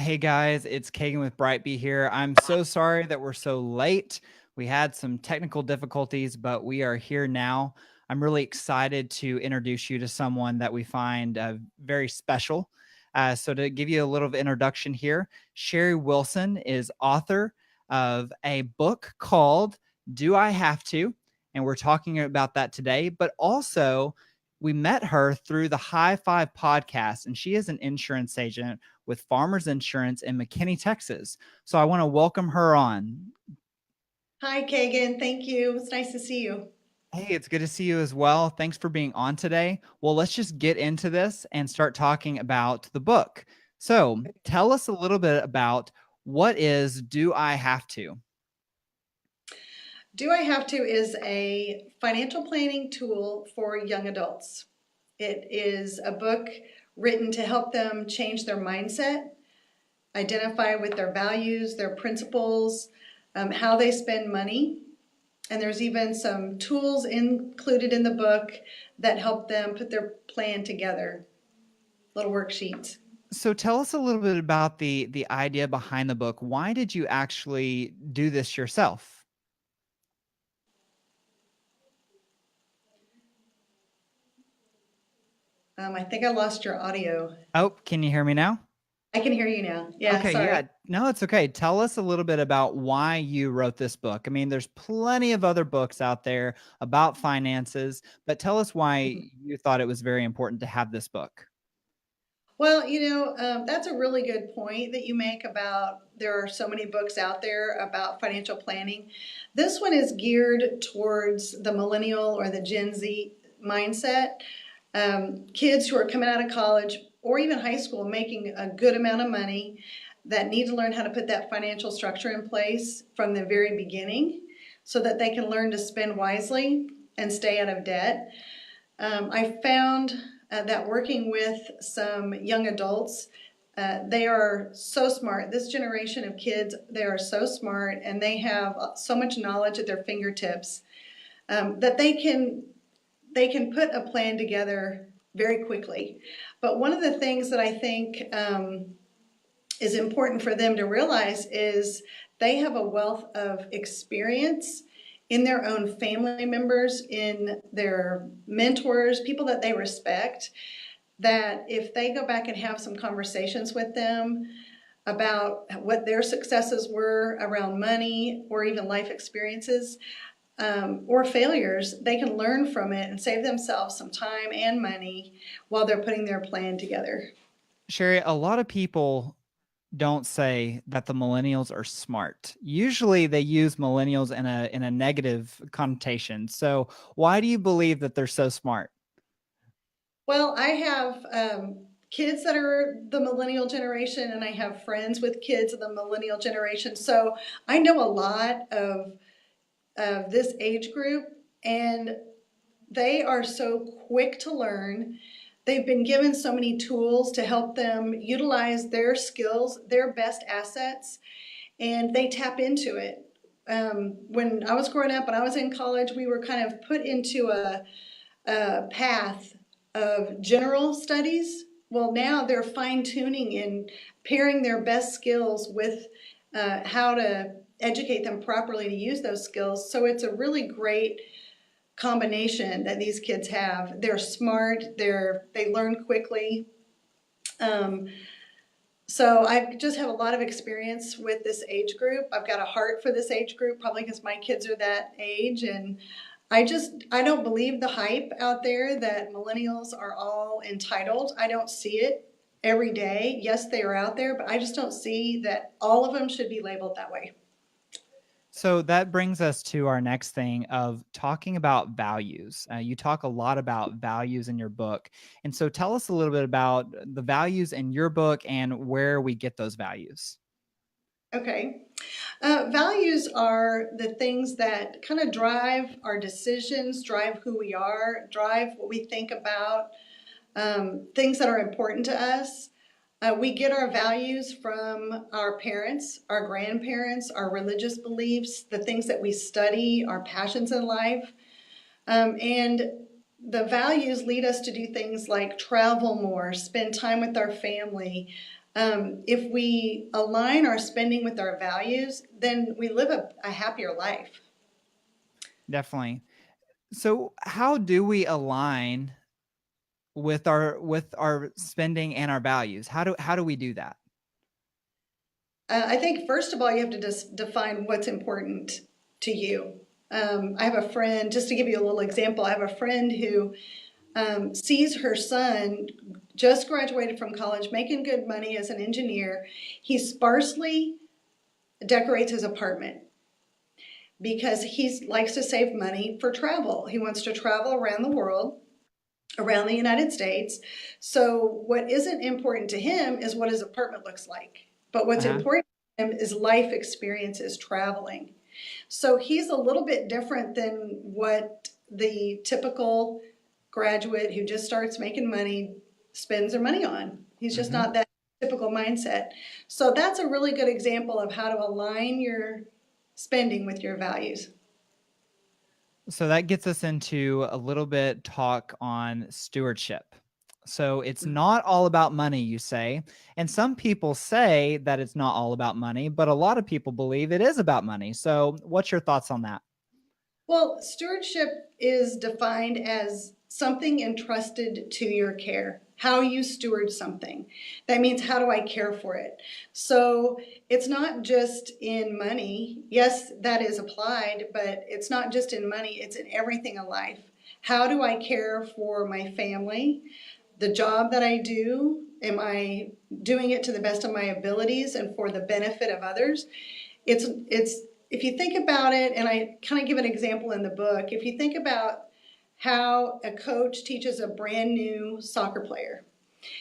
Hey guys, it's Kagan with BriteBee here. I'm so sorry that we're so late. We had some technical difficulties, but we are here now. I'm really excited to introduce you to someone that we find very special. So, to give you a little introduction here, Sheri Wilson is author of a book called Do I Have to? And we're talking about that today, but also we met her through the High Five podcast, and she is an insurance agent with Farmers Insurance in McKinney, Texas. So I want to welcome her on. Hi, Kagan. Thank you. It's nice to see you. Hey, it's good to see you as well. Thanks for being on today. Well, let's just get into this and start talking about the book. So tell us a little bit about what is Do I Have to? Do I Have to is a financial planning tool for young adults. It is a book written to help them change their mindset, identify with their values, their principles, how they spend money. And there's even some tools included in the book that help them put their plan together, little worksheets. So tell us a little bit about the idea behind the book. Why did you actually do this yourself? I think I lost your audio. Oh, can you hear me now? I can hear you now. Yeah, Okay, yeah. sorry. No, it's okay. Tell us a little bit about why you wrote this book. I mean, there's plenty of other books out there about finances, but tell us why you thought it was very important to have this book. Well, that's a really good point that you make about there are so many books out there about financial planning. This one is geared towards the millennial or the Gen Z mindset. Kids who are coming out of college or even high school making a good amount of money that need to learn how to put that financial structure in place from the very beginning so that they can learn to spend wisely and stay out of debt. I found that working with some young adults, they are so smart. This generation of kids, they are so smart and they have so much knowledge at their fingertips that they can put a plan together very quickly. But one of the things that I think is important for them to realize is they have a wealth of experience in their own family members, in their mentors, people that they respect, that if they go back and have some conversations with them about what their successes were around money or even life experiences or failures, they can learn from it and save themselves some time and money while they're putting their plan together. Sherry, a lot of people don't say that the millennials are smart. Usually they use millennials in a negative connotation. So why do you believe that they're so smart? Well, I have kids that are the millennial generation, and I have friends with kids of the millennial generation. So I know a lot of this age group, and they are so quick to learn. They've been given so many tools to help them utilize their skills, their best assets, and they tap into it. When I was growing up and I was in college, we were kind of put into a path of general studies. Well, now they're fine tuning and pairing their best skills with how to educate them properly to use those skills. So it's a really great combination that these kids have. They're smart. They learn quickly. Um, so I just have a lot of experience with this age group. I've got a heart for this age group, probably because my kids are that age, and I don't believe the hype out there that millennials are all entitled. I don't see it every day. Yes, they are out there, but I just don't see that all of them should be labeled that way. So that brings us to our next thing of talking about values. You talk a lot about values in your book. And so tell us a little bit about the values in your book and where we get those values. Okay. Values are the things that kind of drive our decisions, drive who we are, drive what we think about, things that are important to us. We get our values from our parents, our grandparents, our religious beliefs, the things that we study, our passions in life. And the values lead us to do things like travel more, spend time with our family, If we align our spending with our values, then we live a happier life. Definitely. So how do we align with our spending and our values? How do we do that? I think first of all, you have to just define what's important to you. I have a friend, just to give you a little example, I have a friend who sees her son just graduated from college, making good money as an engineer. He sparsely decorates his apartment because he likes to save money for travel. He wants to travel around the world, around the United States. So what isn't important to him is what his apartment looks like. But what's Uh-huh. important to him is life experiences traveling. So he's a little bit different than what the typical graduate who just starts making money spends their money on. He's just Hmm. not that typical mindset. So that's a really good example of how to align your spending with your values. So that gets us into a little bit talk on stewardship. So it's not all about money, you say. And some people say that it's not all about money, but a lot of people believe it is about money. So what's your thoughts on that? Well, stewardship is defined as something entrusted to your care, how you steward something. That means, how do I care for it? So it's not just in money. Yes, that is applied, but it's not just in money, it's in everything in life. How do I care for my family? The job that I do, am I doing it to the best of my abilities and for the benefit of others? It's if you think about it, and I kind of give an example in the book, if you think about how a coach teaches a brand new soccer player,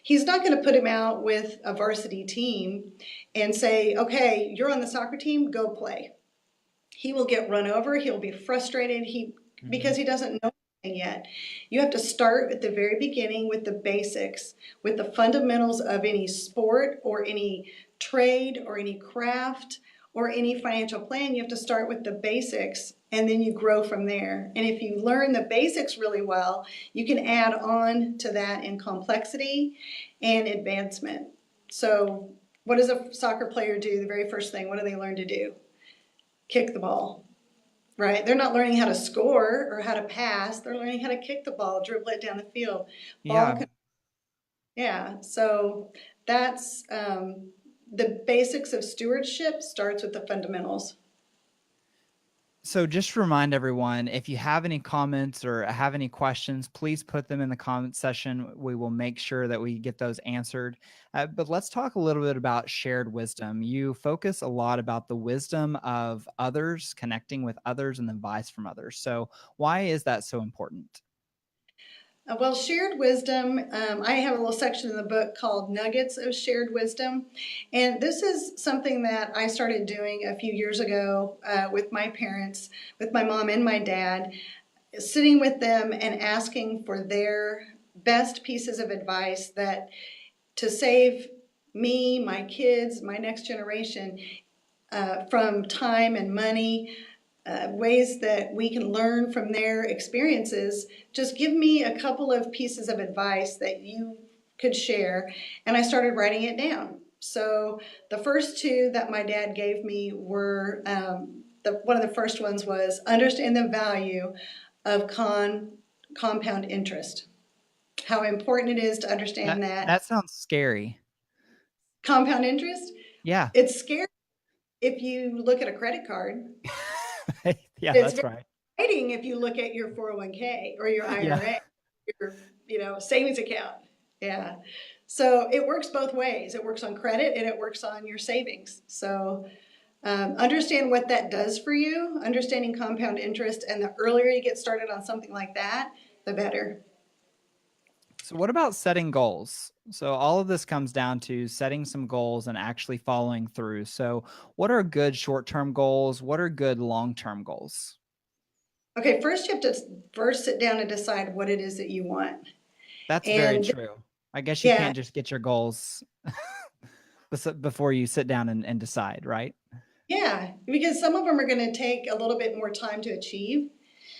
he's not going to put him out with a varsity team and say, okay, you're on the soccer team, go play. He will get run over, he'll be frustrated, Hmm. because he doesn't know anything yet. You have to start at the very beginning with the basics, with the fundamentals of any sport or any trade or any craft or any financial plan. You have to start with the basics and then you grow from there. And if you learn the basics really well, you can add on to that in complexity and advancement. So what does a soccer player do? The very first thing, what do they learn to do? Kick the ball, right? They're not learning how to score or how to pass. They're learning how to kick the ball, dribble it down the field. Ball, Yeah. yeah. So that's the basics of stewardship starts with the fundamentals. So just remind everyone, if you have any comments or have any questions, please put them in the comment section. We will make sure that we get those answered. But let's talk a little bit about shared wisdom. You focus a lot about the wisdom of others, connecting with others, and the advice from others. So why is that so important? Well, shared wisdom, I have a little section in the book called Nuggets of Shared Wisdom. And this is something that I started doing a few years ago with my parents, with my mom and my dad, sitting with them and asking for their best pieces of advice that to save me, my kids, my next generation from time and money, ways that we can learn from their experiences. Just give me a couple of pieces of advice that you could share. And I started writing it down. So the first two that my dad gave me were one of the first ones was understand the value of compound interest. How important it is to That understand that that sounds scary. compound interest. Yeah. It's scary if you look at a credit card. Yeah, It's that's very right. exciting if you look at your 401k or your Yeah. IRA, your savings account. Yeah. So it works both ways. It works on credit and it works on your savings. So understand what that does for you, understanding compound interest, and the earlier you get started on something like that, the better. So what about setting goals? So all of this comes down to setting some goals and actually following through. So what are good short-term goals? What are good long-term goals? Okay, first you have to first sit down and decide what it is that you want. That's very And true. I guess you yeah, can't just get your goals before you sit down and decide, right? yeah, because some of them are going to take a little bit more time to achieve.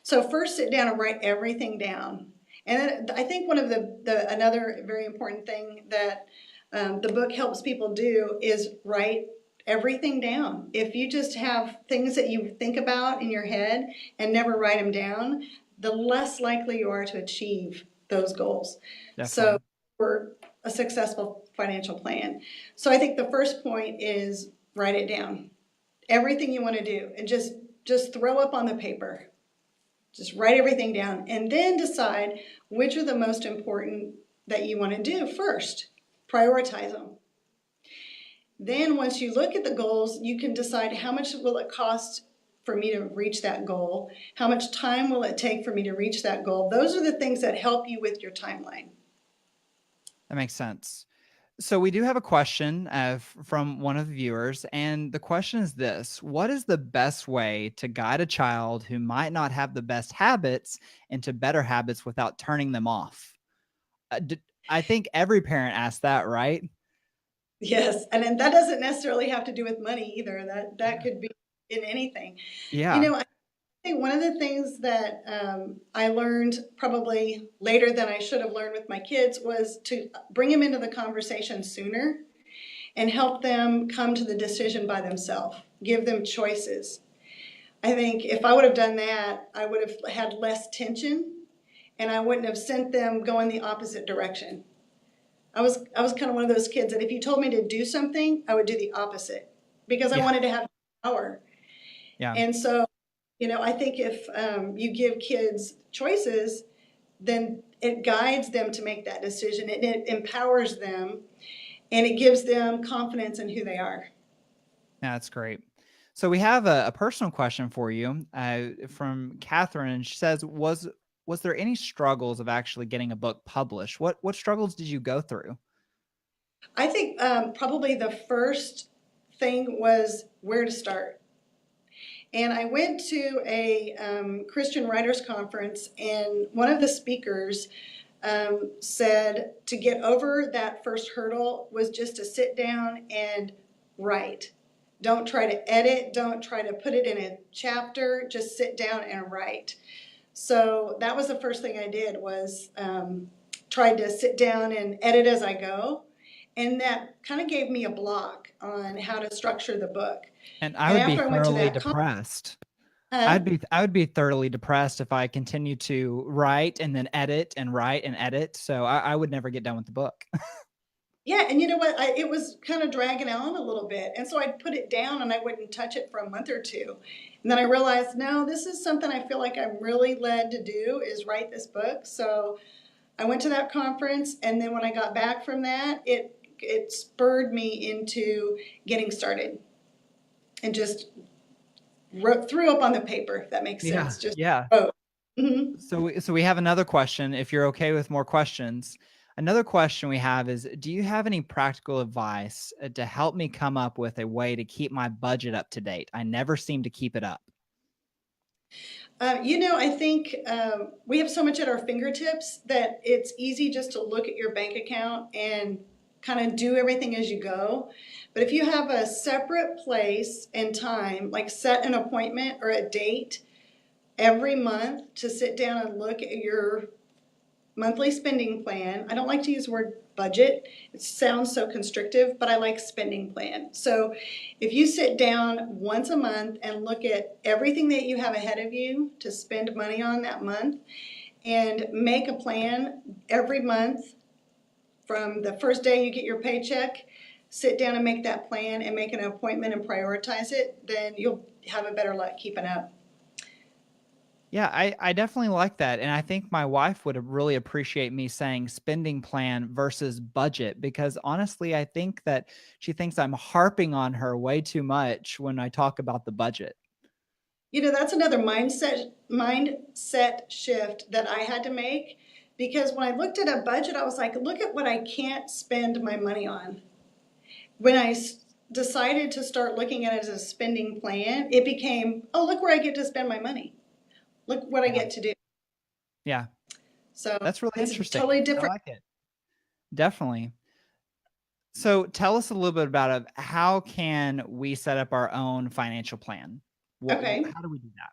So first sit down and write everything down. And then I think one of the another very important thing that the book helps people do is write everything down. If you just have things that you think about in your head and never write them down, the less likely you are to achieve those goals. So Definitely. for a successful financial plan. So I think the first point is write it down. Everything you want to do and just throw up on the paper. Just write everything down and then decide which are the most important that you want to do first. Prioritize them. Then once you look at the goals, you can decide how much will it cost for me to reach that goal? How much time will it take for me to reach that goal? Those are the things that help you with your timeline. That makes sense. So we do have a question from one of the viewers, and the question is this: what is the best way to guide a child who might not have the best habits into better habits without turning them off? I think every parent asks that, right? Yes, and then that doesn't necessarily have to do with money either. That could be in anything. You Yeah. know, I think one of the things that I learned probably later than I should have learned with my kids was to bring them into the conversation sooner and help them come to the decision by themselves. Give them choices. I think if I would have done that, I would have had less tension and I wouldn't have sent them going the opposite direction. I was kind of one of those kids that if you told me to do something, I would do the opposite because I Yeah. wanted to have power. Yeah. And so, I think if you give kids choices, then it guides them to make that decision. It empowers them and it gives them confidence in who they are. Yeah, that's great. So we have a personal question for you from Catherine, and she says, was there any struggles of actually getting a book published? What struggles did you go through? I think probably the first thing was where to start. And I went to a Christian Writers Conference, and one of the speakers said to get over that first hurdle was just to sit down and write. Don't try to edit, don't try to put it in a chapter, just sit down and write. So that was the first thing I did was tried to sit down and edit as I go. And that kind of gave me a block on how to structure the book. And I And would be after I went to thoroughly that depressed. uh, I would be thoroughly depressed if I continued to write and then edit and write and edit. So I would never get done with the book. yeah, and you know what? It was kind of dragging on a little bit. And so I'd put it down and I wouldn't touch it for a month or two. And then I realized, no, this is something I feel like I'm really led to do is write this book. So I went to that conference, and then when I got back from that, it spurred me into getting started and just threw up on the paper, if that makes Yeah. sense. Just Yeah. wrote. Mm-hmm. So we have another question. If you're okay with more questions, another question we have is, do you have any practical advice to help me come up with a way to keep my budget up to date? I never seem to keep it up. I think we have so much at our fingertips that it's easy just to look at your bank account and kind of do everything as you go. But if you have a separate place and time, like set an appointment or a date every month to sit down and look at your monthly spending plan. I don't like to use the word budget. It sounds so constrictive, but I like spending plan. So if you sit down once a month and look at everything that you have ahead of you to spend money on that month and make a plan every month from the first day you get your paycheck, sit down and make that plan and make an appointment and prioritize it, then you'll have a better luck keeping up. Yeah, I definitely like that. And I think my wife would really appreciate me saying spending plan versus budget, because honestly, I think that she thinks I'm harping on her way too much when I talk about the budget. That's another mindset shift that I had to make because when I looked at a budget, I was like, look at what I can't spend my money on. When I decided to start looking at it as a spending plan, it became, oh, look where I get to spend my money. Look what I Yeah. get to do. Yeah. So That's really it's interesting. totally I different. like it. Definitely. So tell us a little bit about how can we set up our own financial plan? Okay. How do we do that?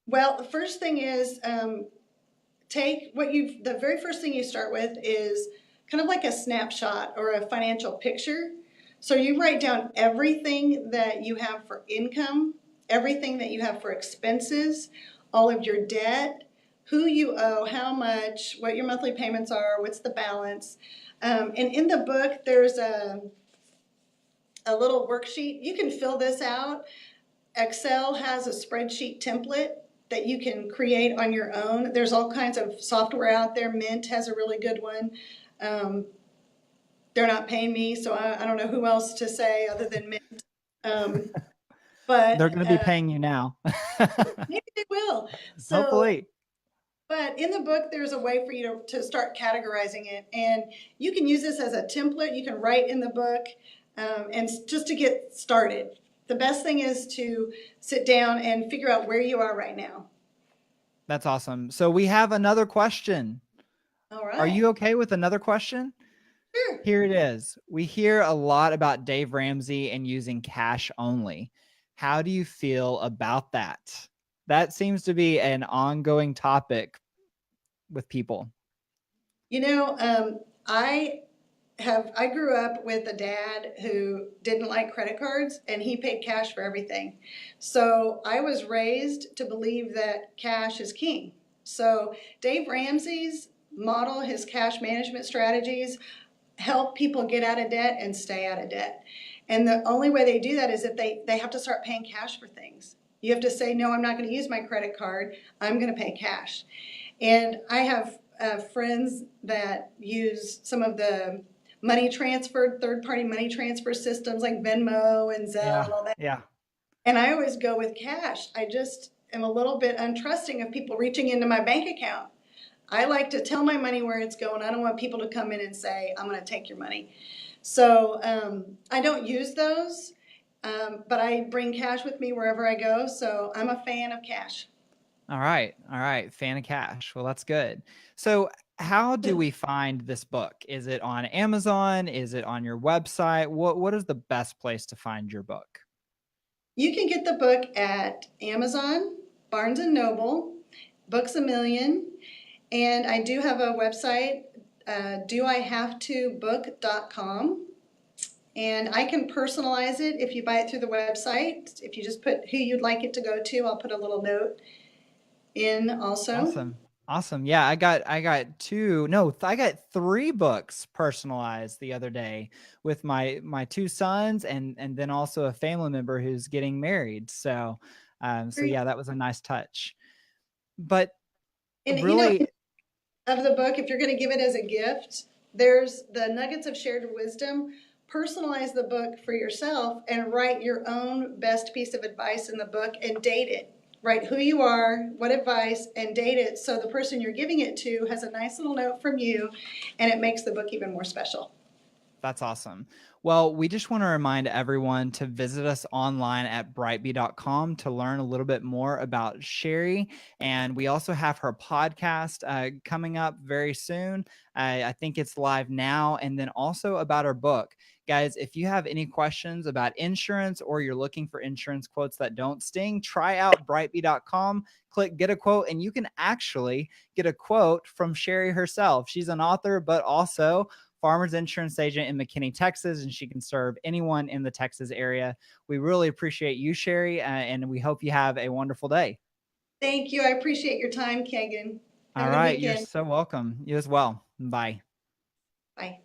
Well, the first thing is the very first thing you start with is kind of like a snapshot or a financial picture. So you write down everything that you have for income, everything that you have for expenses, all of your debt, who you owe, how much, what your monthly payments are, what's the balance. And in the book, there's a little worksheet. You can fill this out. Excel has a spreadsheet template that you can create on your own. There's all kinds of software out there. Mint has a really good one. Um, they're not paying me, so I don't know who else to say other than Mint. Um, but They're going to be paying you now. maybe they will. So, Hopefully. but in the book, there's a way for you to start categorizing it. And you can use this as a template. You can write in the book and just to get started. The best thing is to sit down and figure out where you are right now. That's awesome. So we have another question. All right. Are you okay with another question? Sure. Here it is. We hear a lot about Dave Ramsey and using cash only. How do you feel about that? That seems to be an ongoing topic with people. You know, I grew up with a dad who didn't like credit cards and he paid cash for everything. So I was raised to believe that cash is king. So Dave Ramsey's model, his cash management strategies, help people get out of debt and stay out of debt. And the only way they do that is if they have to start paying cash for things. You have to say, no, I'm not going to use my credit card. I'm going to pay cash. And I have friends that use some of the money transfer, third-party money transfer systems like Venmo and Zelle and all that. Yeah. And I always go with cash. I just am a little bit untrusting of people reaching into my bank account. I like to tell my money where it's going. I don't want people to come in and say, I'm going to take your money. So I don't use those, but I bring cash with me wherever I go. So I'm a fan of cash. All right. All right. Fan of cash. Well, that's good. So how do we find this book? Is it on Amazon? Is it on your website? What is the best place to find your book? You can get the book at Amazon, Barnes and Noble, Books A Million, and I do have a website, doihavetobook.com. And I can personalize it if you buy it through the website. If you just put who you'd like it to go to, I'll put a little note in also. Awesome. Awesome. Yeah, I got three books personalized the other day with my two sons and then also a family member who's getting married. So yeah, that was a nice touch. But and really, you know, of the book, if you're going to give it as a gift, there's the Nuggets of Shared Wisdom. Personalize the book for yourself and write your own best piece of advice in the book and date it. Write who you are, what advice, and date it so the person you're giving it to has a nice little note from you, and it makes the book even more special. That's awesome. Well, we just want to remind everyone to visit us online at BriteBee.com to learn a little bit more about Sheri. And we also have her podcast coming up very soon. I think it's live now. And then also about her book. Guys, if you have any questions about insurance or you're looking for insurance quotes that don't sting, try out BriteBee.com, click get a quote, and you can actually get a quote from Sheri herself. She's an author, but also Farmers Insurance Agent in McKinney, Texas, and she can serve anyone in the Texas area. We really appreciate you, Sheri, and we hope you have a wonderful day. Thank you. I appreciate your time, Kegan. All right. You're so welcome. You as well. Bye. Bye.